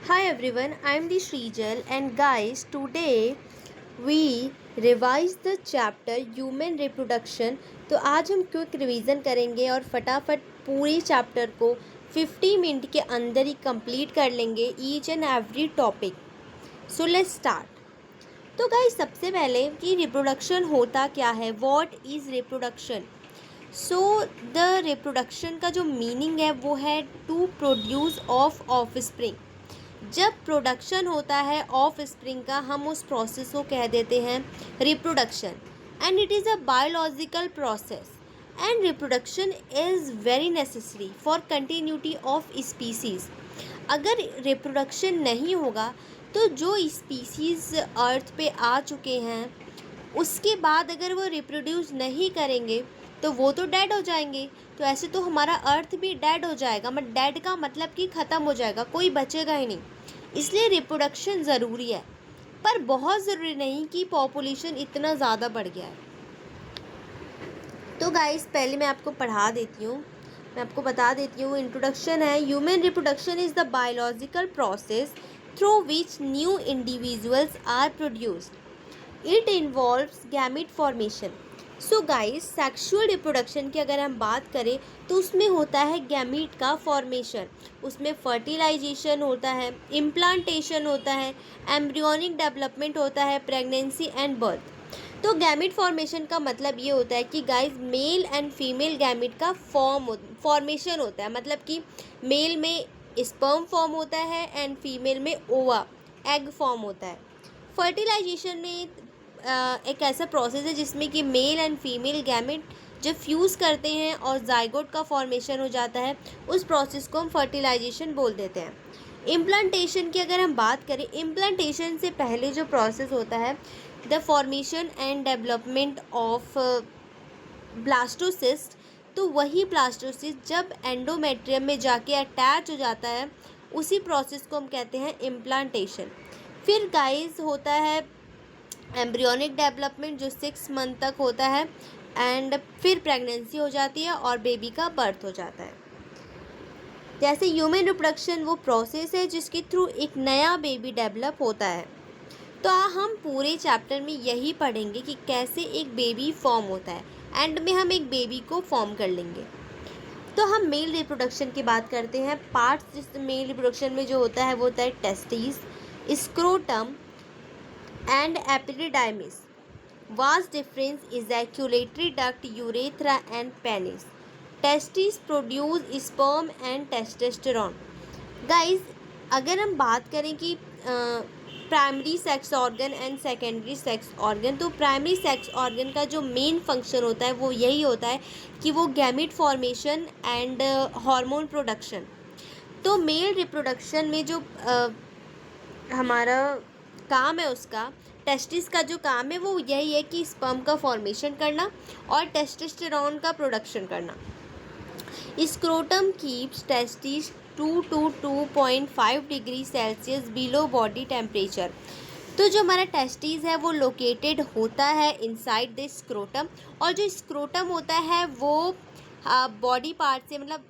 Hi everyone, I am the Srijal and guys, today we revise the chapter Human Reproduction। तो आज हम quick revision करेंगे और फटाफट पूरे चैप्टर को 50 मिनट के अंदर ही कंप्लीट कर लेंगे each and every topic. So let's start. तो गाइस सबसे पहले कि रिप्रोडक्शन होता क्या है, what is reproduction. So the reproduction का जो मीनिंग है वो है टू प्रोड्यूस ऑफ ऑफस्प्रिंग। जब प्रोडक्शन होता है ऑफ स्प्रिंग का, हम उस प्रोसेस को कह देते हैं reproduction. And it is a biological process and reproduction is very necessary for continuity of species. अगर रिप्रोडक्शन नहीं होगा तो जो स्पीसीज़ अर्थ पे आ चुके हैं उसके बाद अगर वो रिप्रोड्यूस नहीं करेंगे तो वो तो डेड हो जाएंगे। तो ऐसे तो हमारा अर्थ भी डेड हो जाएगा, मत डेड का मतलब कि ख़त्म हो जाएगा, कोई बचेगा ही नहीं। इसलिए रिप्रोडक्शन ज़रूरी है, पर बहुत ज़रूरी नहीं कि पॉपुलेशन इतना ज़्यादा बढ़ गया है। तो गाइस पहले मैं आपको पढ़ा देती हूँ, मैं आपको बता देती हूँ। इंट्रोडक्शन है, human reproduction is the biological process through which new individuals are produced. It involves gamete formation. So guys sexual reproduction की अगर हम बात करें तो उसमें होता है गैमीट का फॉर्मेशन, उसमें फर्टिलाइजेशन होता है, इम्प्लांटेशन होता है, एम्ब्रियोनिक डेवलपमेंट होता है, प्रेगनेंसी एंड बर्थ। तो गैमीट फॉर्मेशन का मतलब ये होता है कि guys male and female gamete का फॉर्मेशन होता है, मतलब कि मेल में स्पर्म फॉर्म होता है एंड फीमेल में ओवा एग फॉर्म होता है। फर्टिलाइजेशन में एक ऐसा प्रोसेस है जिसमें कि मेल एंड फीमेल गैमेट जब फ्यूज़ करते हैं और जाइगोट का फॉर्मेशन हो जाता है, उस प्रोसेस को हम फर्टिलाइजेशन बोल देते हैं। इम्प्लांटेशन की अगर हम बात करें, इम्प्लांटेशन से पहले जो प्रोसेस होता है the formation and development of blastocyst. तो वही ब्लास्टोसिस्ट जब एंडोमेट्रियम में जाके अटैच हो जाता है, उसी प्रोसेस को हम कहते हैं इम्प्लांटेशन। फिर गाइस होता है एम्ब्रियोनिक डेवलपमेंट जो 6 मंथ तक होता है एंड फिर प्रेगनेंसी हो जाती है और बेबी का बर्थ हो जाता है। जैसे ह्यूमन रिप्रोडक्शन वो प्रोसेस है जिसके थ्रू एक नया बेबी डेवलप होता है। तो हम पूरे चैप्टर में यही पढ़ेंगे कि कैसे एक बेबी फॉर्म होता है, एंड में हम एक बेबी को फॉर्म कर लेंगे। तो हम मेल रिप्रोडक्शन की बात करते हैं। पार्ट्स जिस मेल रिप्रोडक्शन में जो होता है वो होता है testis, scrotum and epididymis. Vast difference ejaculatory duct, urethra and penis. Testes produce sperm and testosterone. Guys, अगर हम बात करें कि primary sex organ and secondary sex organ, तो प्राइमरी सेक्स ऑर्गन का जो मेन फंक्शन होता है वो यही होता है कि वो gamete formation and hormone production. तो मेल रिप्रोडक्शन में जो हमारा काम है, उसका टेस्टिस का जो काम है वो यही है कि स्पर्म का फॉर्मेशन करना और टेस्टोस्टेरोन का प्रोडक्शन करना। Scrotum keeps testis 2 to 2.5 degree Celsius below body temperature. तो जो हमारा टेस्टिस है वो लोकेटेड होता है इनसाइड द स्क्रोटम, और जो स्क्रोटम होता है वो बॉडी पार्ट से मतलब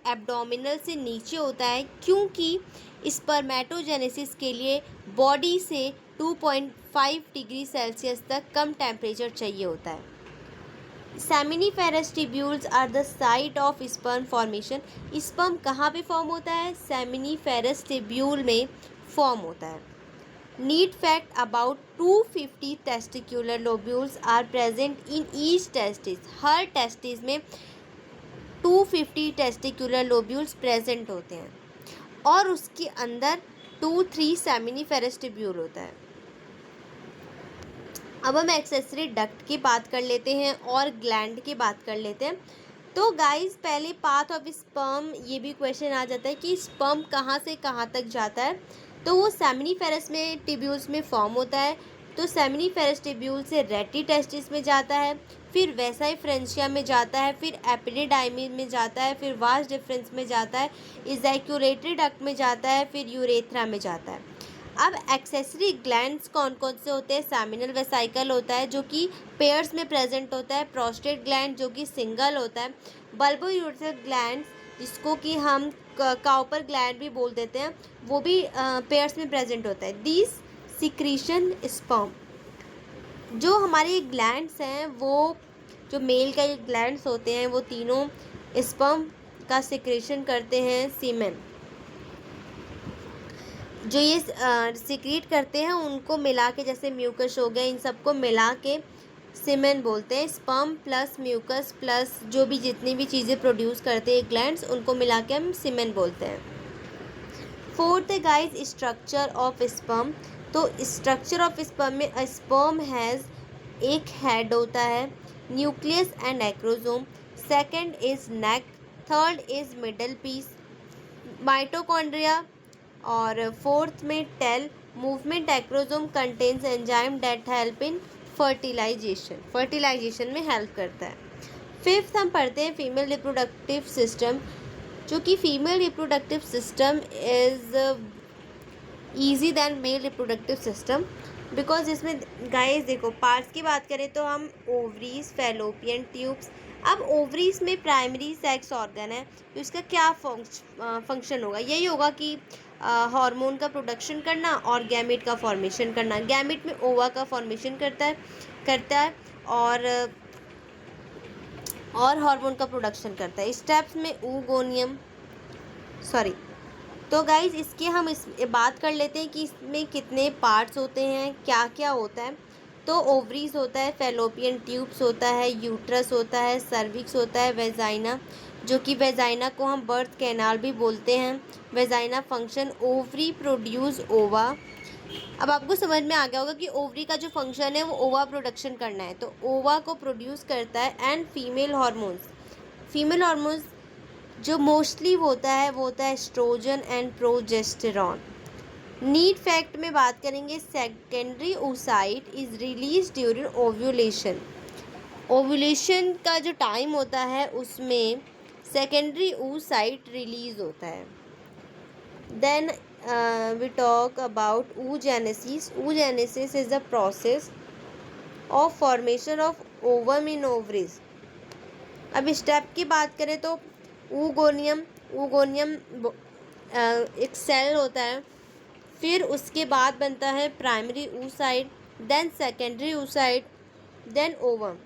एब्डोमिनल से नीचे होता है, क्योंकि स्पर्मेटोजेनेसिस के लिए बॉडी से 2.5 डिग्री सेल्सियस तक कम टेम्परेचर चाहिए होता है। Seminiferous tubules are the site of sperm formation. Sperm कहाँ पे फॉर्म होता है? सेमिनिफेरस टिब्यूल में फॉर्म होता है। Need fact, about 250 testicular lobules are present in each testis. हर टेस्टिस में 250 टेस्टिकुलर लोब्यूल्स प्रेजेंट होते हैं और उसके अंदर 2-3 सेमिनिफेरस टिब्यूल होता है। अब हम एक्सेसरी डक्ट की बात कर लेते हैं और ग्लैंड की बात कर लेते हैं। तो गाइस पहले पाथ ऑफ स्पर्म, ये भी क्वेश्चन आ जाता है कि स्पर्म कहाँ से कहाँ तक जाता है। तो वो सेमिनिफेरस में टिब्यूल्स में फॉर्म होता है। तो सेमिनिफेरस टिब्यूल से रेटी टेस्टिस में जाता है, फिर वैसाई फ्रेंचिया में जाता है, फिर एपिडिडाइमी में जाता है, फिर वास्ट डिफरेंस में जाता है, इजैक्यूलेटरी डक्ट में जाता है, फिर यूरेथ्रा में जाता है। अब एक्सेसरी ग्लैंड्स कौन कौन से होते हैं? सेमिनल वेसाइकल होता है जो कि पेयर्स में प्रेजेंट होता है, प्रोस्टेट ग्लैंड जो कि सिंगल होता है, बल्बो यूरेथ्रल ग्लैंड्स जिसको कि हम काउपर ग्लैंड भी बोल देते हैं, वो भी पेयर्स में प्रेजेंट होता है। दीज सिक्रीशन स्पर्म, जो हमारे ग्लैंड्स हैं वो, जो मेल का ग्लैंड्स होते हैं वो तीनों स्पर्म का सिक्रेशन करते हैं सीमेन। जो ये सिक्रीट करते हैं उनको मिला के, जैसे म्यूकस हो गया, इन सबको मिला के सीमेन बोलते हैं। स्पर्म प्लस म्यूकस प्लस जो भी जितनी भी चीज़ें प्रोड्यूस करते हैं ग्लैंड्स, उनको मिला के हम सीमेन बोलते हैं। फोर्थ है गाइस स्ट्रक्चर ऑफ स्पर्म। तो स्ट्रक्चर ऑफ स्पर्म में स्पर्म हैज़ एक हेड होता है, nucleus and acrosome, second is neck, third is middle piece, mitochondria, और फोर्थ में tail, movement acrosome contains enzyme that help in fertilisation में help करता है। फिफ्थ हम पढ़ते हैं फीमेल रिप्रोडक्टिव सिस्टम, जो कि female reproductive system is easy than male reproductive system, because इसमें गाइस देखो पार्ट्स की बात करें तो हम ओवरीज, फैलोपियन ट्यूब्स। अब ओवरीज में प्राइमरी सेक्स ऑर्गन है, तो इसका क्या फंक्शन होगा? यही होगा कि हार्मोन का प्रोडक्शन करना और गैमेट का फॉर्मेशन करना। गैमेट में ओवा का फॉर्मेशन करता है और हार्मोन का प्रोडक्शन करता है। स्टेप्स में oogoonium, तो गाइज इसके हम इस बात कर लेते हैं कि इसमें कितने पार्ट्स होते हैं, क्या क्या होता है। तो ओवरीज होता है, फैलोपियन ट्यूब्स होता है, यूट्रस होता है, सर्विक्स होता है, वेजाइना, जो कि वेजाइना को हम बर्थ कैनाल भी बोलते हैं। वेजाइना फंक्शन, ओवरी प्रोड्यूस ओवा। अब आपको समझ में आ गया होगा कि ओवरी का जो फंक्शन है वो ओवा प्रोडक्शन करना है, तो ओवा को प्रोड्यूस करता है। एंड फीमेल हार्मोन्स जो मोस्टली होता है वो होता है oestrogen and progesterone. Need fact में बात करेंगे, secondary oocyte is release during ovulation. Ovulation का जो टाइम होता है उसमें सेकेंडरी oocyte रिलीज होता है। Then we talk about oogenesis. oogenesis is the process of formation of ovum in ovaries. अब स्टेप की बात करें तो oogoonium एक सेल होता है, फिर उसके बाद बनता है primary oocyte, then secondary oocyte, then ovum.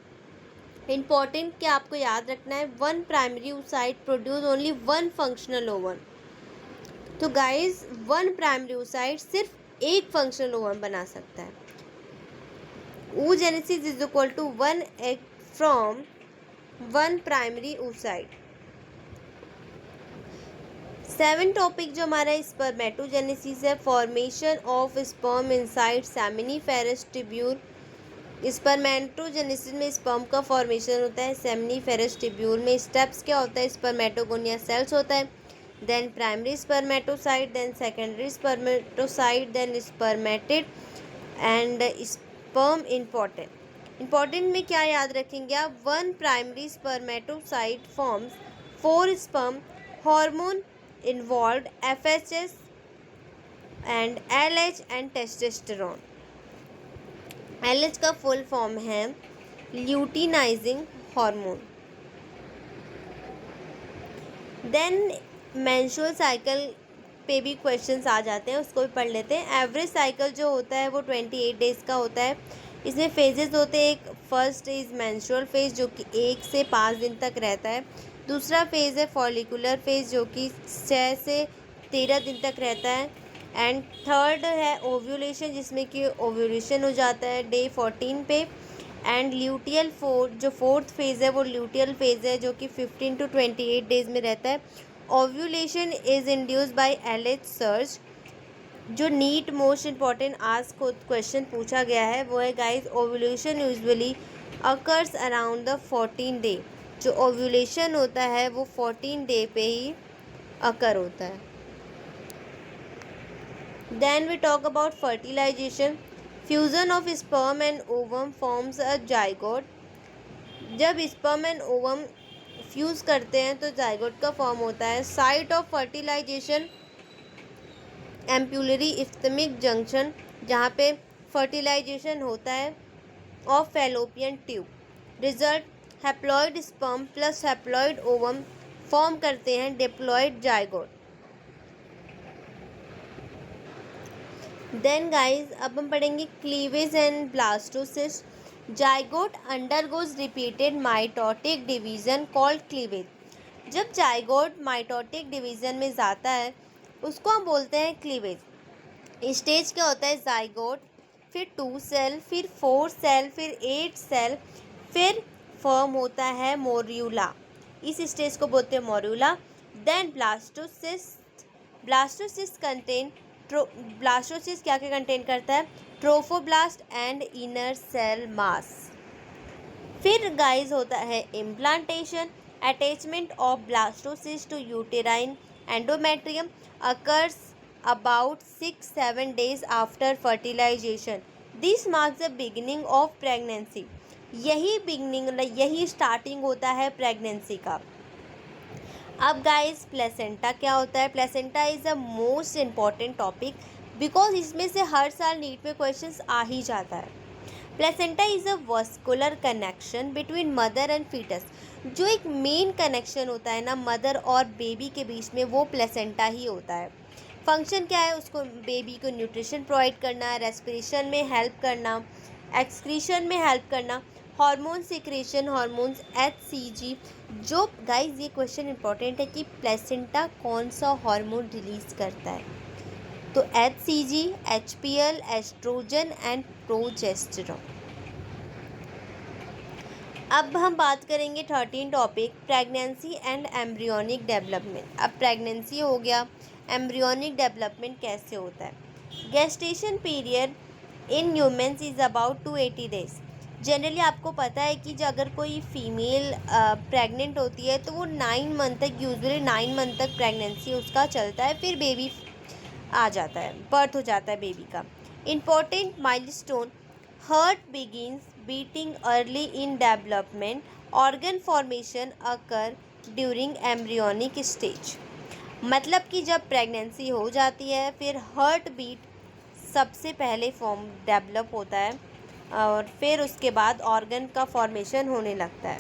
Important क्या आपको याद रखना है, one primary oocyte produce only one functional ovum. तो गाइज वन प्राइमरी oocyte सिर्फ एक फंक्शनल ओवम बना सकता है। oogenesis is equal to one egg from one primary oocyte। 7 topic जो हमारा स्पर्मेटोजेनेसिस है, formation of sperm inside seminiferous tubule. Spermatogenesis में स्पर्म का फॉर्मेशन होता है सेमिनिफेरस ट्यूब्यूल में। स्टेप्स क्या होता है, स्पर्मेटोगोनिया सेल्स होता है, then primary spermatocyte, then secondary spermatocyte, then spermatid and sperm. Important में क्या याद रखेंगे आप, one primary spermatocyte forms 4 sperm, hormone involved FHS and LH and testosterone। LH का फुल फॉर्म है luteinising hormone. Then menstrual cycle पे भी questions आ जाते हैं, उसको भी पढ़ लेते हैं। एवरेज साइकिल जो होता है वो 28 डेज का होता है। इसमें फेजेस होते हैं, एक फर्स्ट इज मेंस्ट्रुअल फेज जो कि 1 से 5 दिन तक रहता है। दूसरा फेज़ है फॉलिकुलर फेज़ जो कि 6 से 13 दिन तक रहता है। एंड थर्ड है ओव्यूलेशन, जिसमें कि ओव्यूलेशन हो जाता है डे 14 पे। एंड ल्यूटियल जो फोर्थ फेज़ है वो ल्यूटियल फेज़ है जो कि 15 to 28 डेज में रहता है। Ovulation is induced by LH surge. जो NEET most important asked question पूछा गया है वो है guys, ovulation usually occurs around the 14 day. जो ओव्यूलेशन होता है वो 14 डे पे ही अकर होता है। Then we talk about fertilization. Fusion of sperm and ovum forms a zygote. जब स्पर्म एंड ओवम फ्यूज़ करते हैं तो जाइगोट का फॉर्म होता है। Site of fertilization ampullary isthmic junction, जहाँ पे फर्टिलाइजेशन होता है of fallopian tube. Result, haploid sperm plus haploid ovum form करते हैं डिप्लॉइड जाइगोट। देन गाइज अब हम पढ़ेंगे cleavage and blastocyst. Zygote undergoes repeated mitotic division called cleavage. जब जाइगोट माइटोटिक डिवीजन में जाता है उसको हम बोलते हैं क्लीवेज। स्टेज क्या होता है? जाइगोट, फिर 2 सेल, फिर 4 सेल, फिर 8 सेल, फिर फॉर्म होता है मोर्यूला। इस स्टेज को बोलते हैं morula. Then blastocyst. Blastocyst contain blastocyst क्या क्या कंटेन करता है? Trophoblast and inner cell mass. फिर गाइस होता है implantation. Attachment of blastocyst to uterine endometrium occurs about 6-7 days after fertilization. This marks the beginning of pregnancy. यही starting होता है प्रेगनेंसी का। अब गाइस प्लेसेंटा क्या होता है? Placenta is the most important topic because इसमें से हर साल नीट में क्वेश्चंस आ ही जाता है। Placenta is a vascular connection between mother and foetus. जो एक मेन कनेक्शन होता है ना मदर और बेबी के बीच में, वो प्लेसेंटा ही होता है। फंक्शन क्या है? उसको बेबी को न्यूट्रिशन प्रोवाइड करना, रेस्पिरेशन में हेल्प करना, एक्सक्रीशन में हेल्प करना, हार्मोन सिक्रेशन, हार्मोन्स HCG। जो गाइस ये क्वेश्चन इंपॉर्टेंट है कि प्लेसेंटा कौन सा हार्मोन रिलीज करता है? तो HCG, HPL, oestrogen and progesterone. अब हम बात करेंगे 13 topic pregnancy and embryonic development. अब प्रेगनेंसी हो गया, एम्ब्रियोनिक डेवलपमेंट कैसे होता है? Gestation period in humans is about 280 days. Generally आपको पता है कि जो अगर कोई फीमेल प्रेग्नेंट होती है तो वो 9 मंथ तक, यूजुअली 9 मंथ तक प्रेगनेंसी उसका चलता है, फिर बेबी आ जाता है, बर्थ हो जाता है बेबी का। Important milestone, heart begins beating early in development, organ formation occur during embryonic stage. मतलब कि जब प्रेगनेंसी हो जाती है फिर हार्ट बीट सबसे पहले फॉर्म डेवलप होता है और फिर उसके बाद ऑर्गन का फॉर्मेशन होने लगता है।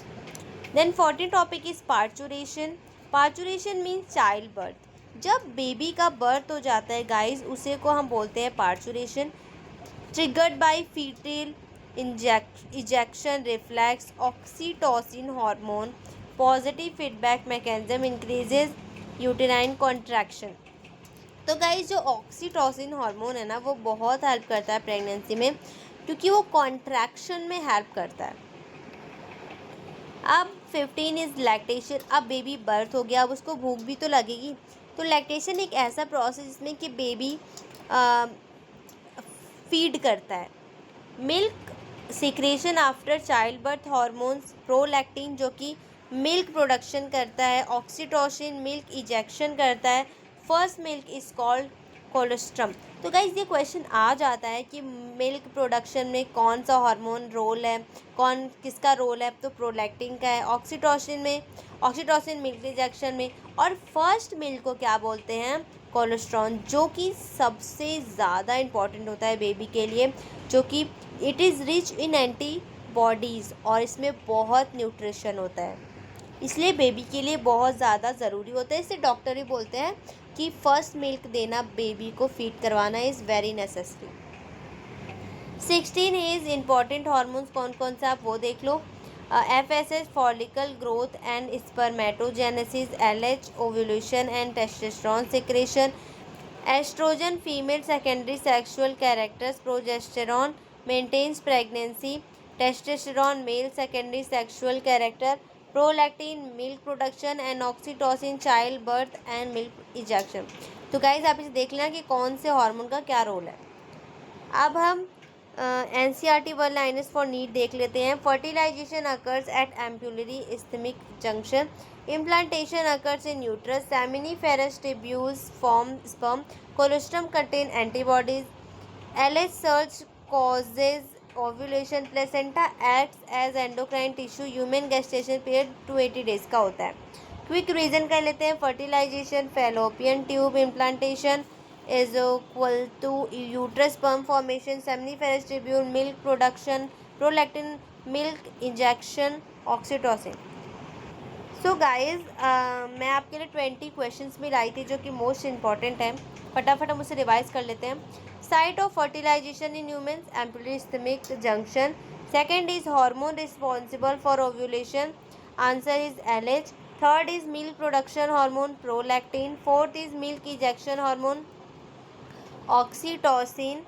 Then 14 topic is parturition. Parturition means child birth. जब बेबी का बर्थ हो जाता है गाइस, उसे को हम बोलते हैं parturition. Triggered by foetal ejection reflex, oxytocin hormone, positive feedback mechanism increases uterine contraction. तो गाइस जो ऑक्सीटोसिन हार्मोन है ना, वो बहुत हेल्प करता है प्रेगनेंसी में, क्योंकि वो कॉन्ट्रैक्शन में हेल्प करता है। अब 15 इज़ लैक्टेशन। अब बेबी बर्थ हो गया, अब उसको भूख भी तो लगेगी। तो लैक्टेशन एक ऐसा प्रोसेस जिसमें कि बेबी फीड करता है। Milk secretion after child birth, hormones prolactin जो कि मिल्क प्रोडक्शन करता है, ऑक्सीटोसिन मिल्क इजेक्शन करता है। First milk is called colostrum. तो गाइस ये क्वेश्चन आ जाता है कि मिल्क प्रोडक्शन में कौन सा हार्मोन रोल है, कौन किसका रोल है? तो प्रोलैक्टिन का है। ऑक्सीटोसिन में, ऑक्सीटोसिन मिल्क इजेक्शन में, और फर्स्ट मिल्क को क्या बोलते हैं? कोलेस्ट्रॉल, जो कि सबसे ज़्यादा इम्पॉर्टेंट होता है बेबी के लिए, जो कि it is rich in antibodies और इसमें बहुत न्यूट्रिशन होता है, इसलिए बेबी के लिए बहुत ज़्यादा ज़रूरी होता है। इससे डॉक्टर भी बोलते हैं कि फर्स्ट मिल्क देना, बेबी को फीड करवाना is very necessary. 16 is important hormones कौन कौन सा, आप वो देख लो। FSH follicle growth and spermatogenesis, LH ovulation and testosterone secretion, oestrogen female secondary sexual characters, progesterone maintains pregnancy, testosterone male secondary sexual character, prolactin milk production and oxytocin child birth and milk ejection. तो guys आप इसे देख लेना कि कौन से hormone का क्या रोल है। अब हम NCERT one liners for need देख लेते हैं। Fertilisation occurs at ampullary isthmic junction, implantation occurs in uterus, seminiferous tubules form sperm, colostrum contain antibodies, LH surge causes ovulation, placenta acts as endocrine tissue, human gestation period 280 days का होता है। Quick reason कर लेते हैं। Fertilisation, fallopian tube implantation is equal to uterus sperm formation, seminiferous tubule, milk production, prolactin, milk injection, oxytocin. So guys मैं आपके लिए 20 questions भी लाई थी जो कि मोस्ट इम्पॉर्टेंट है। फटाफट हम उसे रिवाइज कर लेते हैं. Site of fertilization in humans, ampullary isthmic junction. Second is hormone responsible for ovulation. Answer is LH. Third is milk production hormone, prolactin. Fourth is milk ejection hormone, oxytocin.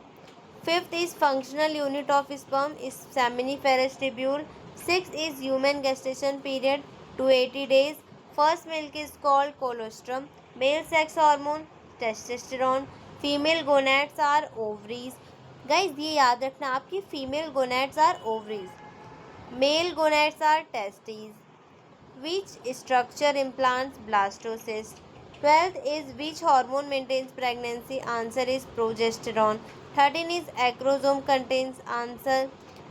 Fifth is functional unit of sperm is seminiferous tubule. Sixth is human gestation period 280 days. First milk is called colostrum. Male sex hormone testosterone. Female gonads are ovaries. Guys ये याद रखना आपकी female gonads are ovaries. Male gonads are testes. Which structure implants blastocyst? 12th is which hormone maintains pregnancy? Answer is progesterone. 13 is acrosome contains. Answer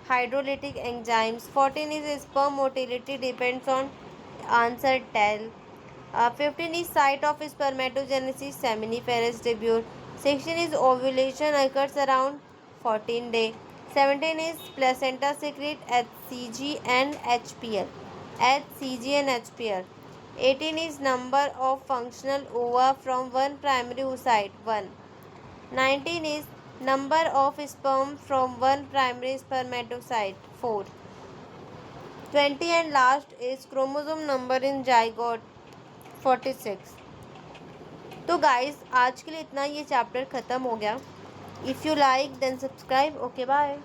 hydrolytic enzymes. 14 is sperm motility depends on. Answer tell. 15 is site of spermatogenesis, seminiferous tubule. 16 is ovulation occurs around 14 day. 17 is placenta secrete HCG and HPL. HCG and HPL. 18 is number of functional ova from one primary oocyte 1. 19 is number of sperm from one primary spermatocyte 4. 20 and last is chromosome number in zygote 46. तो guys आज के लिए इतना, ये chapter ख़त्म हो गया. If you like then subscribe. Okay bye.